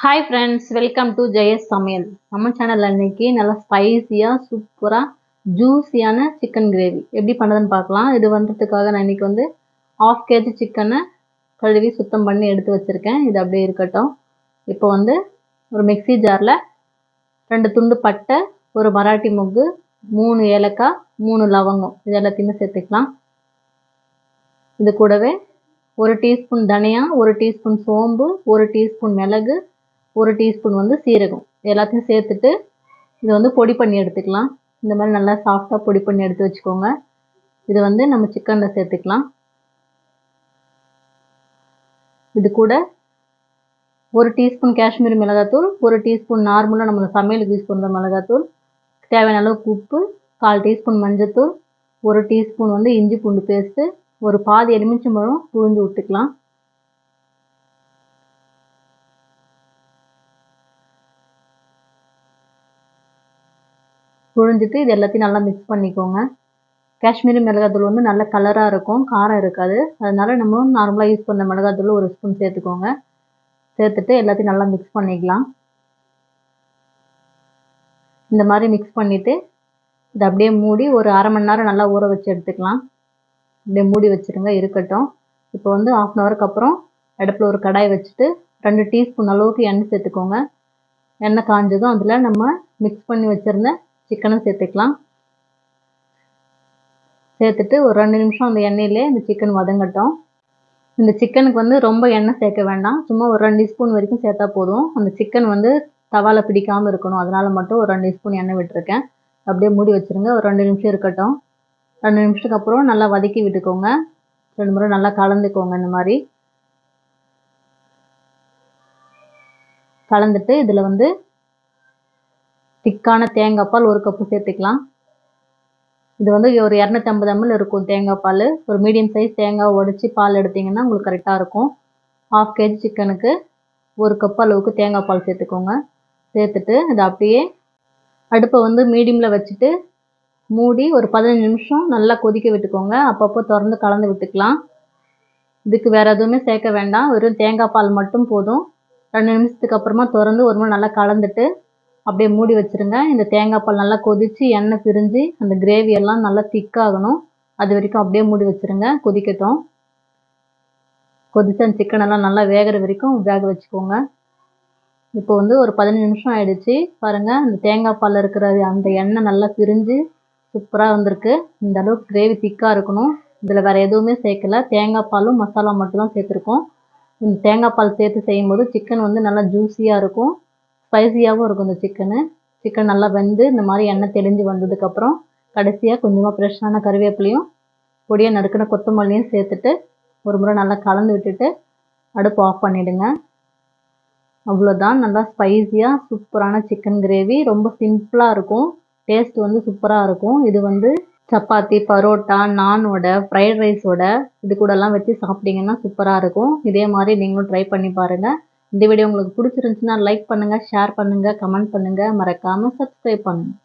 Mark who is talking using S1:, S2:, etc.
S1: Hi friends, welcome to Jayas சமையல். நம்ம சேனலில் இன்றைக்கி நல்லா ஸ்பைஸியாக சூப்பராக ஜூஸியான சிக்கன் கிரேவி எப்படி பண்ணுறதுன்னு பார்க்கலாம். இது பண்ணுறதுக்காக நான் இன்றைக்கி 1/2 kg சிக்கனை கழுவி சுத்தம் பண்ணி எடுத்து வச்சுருக்கேன். இது அப்படியே இருக்கட்டும். இப்போ ஒரு மிக்ஸி ஜாரில் 2 துண்டு பட்டை, ஒரு மராட்டி மொக்கு, 3 ஏலக்காய், 3 லவங்கம் இது எல்லாத்தையுமே சேர்த்துக்கலாம். இது கூடவே 1 டீஸ்பூன் தனியா, 1 டீஸ்பூன் சோம்பு, 1 டீஸ்பூன் மிளகு, 1 டீஸ்பூன் சீரகம் எல்லாத்தையும் சேர்த்துட்டு இதை பொடி பண்ணி எடுத்துக்கலாம். இந்த மாதிரி நல்லா சாஃப்டாக பொடி பண்ணி எடுத்து வச்சுக்கோங்க. இது நம்ம சிக்கனில் சேர்த்துக்கலாம். இது கூட 1 டீஸ்பூன் காஷ்மீரி மிளகாத்தூள், 1 டீஸ்பூன் நார்மலாக நம்ம சமையலுக்கு யூஸ் பண்ணுற மிளகாத்தூள், தேவையான அளவுக்கு உப்பு, 1/4 டீஸ்பூன் மஞ்சத்தூள், 1 டீஸ்பூன் இஞ்சி பூண்டு பேஸ்ட்டு, ஒரு பாதி எலுமிச்சம்பழம் புழிஞ்சு விட்டுக்கலாம். புழிஞ்சிட்டு இது எல்லாத்தையும் நல்லா மிக்ஸ் பண்ணிக்கோங்க. காஷ்மீரி மிளகாத்தூள் நல்ல கலராக இருக்கும், காரம் இருக்காது. அதனால நம்ம நார்மலாக யூஸ் பண்ண மிளகாத்தூள் 1 ஸ்பூன் சேர்த்துக்கோங்க. சேர்த்துட்டு எல்லாத்தையும் நல்லா மிக்ஸ் பண்ணிக்கலாம். இந்த மாதிரி மிக்ஸ் பண்ணிவிட்டு இதை அப்படியே மூடி ஒரு 1/2 மணி நேரம் நல்லா ஊற வச்சு எடுத்துக்கலாம். அப்படியே மூடி வச்சுருங்க, இருக்கட்டும். இப்போ 1/2 அன் ஹவருக்கு அப்புறம் அடுப்பில் ஒரு கடாய் வச்சுட்டு 2 டீஸ்பூன் அளவுக்கு எண்ணெய் சேர்த்துக்கோங்க. எண்ணெய் காஞ்சதும் அதில் நம்ம மிக்ஸ் பண்ணி வச்சுருந்த சிக்கனும் சேர்த்துக்கலாம். சேர்த்துட்டு ஒரு 2 நிமிஷம் அந்த எண்ணெயிலே இந்த சிக்கன் வதங்கட்டும். இந்த சிக்கனுக்கு ரொம்ப எண்ணெய் சேர்க்க வேண்டாம், சும்மா ஒரு 2 ஸ்பூன் வரைக்கும் சேர்த்தா போதும். அந்த சிக்கன் தவால பிடிக்காமல் இருக்கணும், அதனால் மட்டும் ஒரு 2 ஸ்பூன் எண்ணெய் விட்டுருக்கேன். அப்படியே மூடி வச்சுருங்க, ஒரு 2 நிமிஷம் இருக்கட்டும். 2 நிமிஷத்துக்கு அப்புறம் நல்லா வதக்கி விட்டுக்கோங்க. 2 முறை நல்லா கலந்துக்கோங்க. இந்த மாதிரி கலந்துட்டு இதில் திக்கான தேங்காய் பால் 1 கப்பு சேர்த்துக்கலாம். இது ஒரு 250 ml இருக்கும் தேங்காய் பால். ஒரு மீடியம் சைஸ் தேங்காய் உடச்சி பால் எடுத்திங்கன்னா உங்களுக்கு கரெக்டாக இருக்கும். 1/2 kg சிக்கனுக்கு 1 கப் அளவுக்கு தேங்காய் பால் சேர்த்துக்கோங்க. சேர்த்துட்டு இதை அப்படியே அடுப்பை மீடியமில் வச்சுட்டு மூடி ஒரு 15 நிமிஷம் நல்லா கொதிக்க விட்டுக்கோங்க. அப்பப்போ திறந்து கலந்து விட்டுக்கலாம். இதுக்கு வேறு எதுவுமே சேர்க்க வேண்டாம், வெறும் தேங்காய் பால் மட்டும் போதும். 2 நிமிஷத்துக்கு அப்புறமா திறந்து ஒரு முறை நல்லா கலந்துட்டு அப்படியே மூடி வச்சுருங்க. இந்த தேங்காய் பால் நல்லா கொதித்து எண்ணெய் பிரிஞ்சு அந்த கிரேவி எல்லாம் நல்லா திக்காகணும். அது வரைக்கும் அப்படியே மூடி வச்சுருங்க, கொதிக்கட்டும். கொதித்து அந்த சிக்கனெல்லாம் நல்லா வேகிற வரைக்கும் வேக வச்சுக்கோங்க. இப்போ ஒரு 15 நிமிஷம் ஆயிடுச்சு பாருங்கள். அந்த தேங்காய் பால் இருக்கிற அந்த எண்ணெய் நல்லா பிரிஞ்சு சூப்பராக வந்திருக்கு. இந்த அளவுக்கு கிரேவி திக்காக இருக்கணும். இதில் வேறு எதுவுமே சேர்க்கலை, தேங்காய் பாலும் மசாலா மட்டும் தான் சேர்த்துருக்கோம். இந்த தேங்காய் பால் சேர்த்து செய்யும்போது சிக்கன் நல்லா ஜூஸியாக இருக்கும், ஸ்பைஸியாகவும் இருக்கும். இந்த சிக்கன் நல்லா வெந்து இந்த மாதிரி எண்ணெய் தெளிஞ்சு வந்ததுக்கப்புறம் கடைசியாக கொஞ்சமாக ஃப்ரெஷ்ஷான கறிவேப்பிலையும் பொடியாக நறுக்கின கொத்தமல்லியும் சேர்த்துட்டு ஒரு முறை நல்லா கலந்து விட்டுட்டு அடுப்பு ஆஃப் பண்ணிவிடுங்க. அவ்வளோதான், நல்லா ஸ்பைஸியாக சூப்பரான சிக்கன் கிரேவி. ரொம்ப சிம்பிளாக இருக்கும், டேஸ்ட் சூப்பராக இருக்கும். இது சப்பாத்தி, பரோட்டா, நானோட, ஃப்ரைட் ரைஸோட இது கூடலாம் வச்சு சாப்பிட்டிங்கன்னா சூப்பராக இருக்கும். இதே மாதிரி நீங்களும் ட்ரை பண்ணி பாருங்கள். இந்த வீடியோ உங்களுக்கு பிடிச்சிருந்துச்சுன்னா லைக் பண்ணுங்கள், ஷேர் பண்ணுங்கள், கமெண்ட் பண்ணுங்கள், மறக்காமல் சப்ஸ்கிரைப் பண்ணுங்கள்.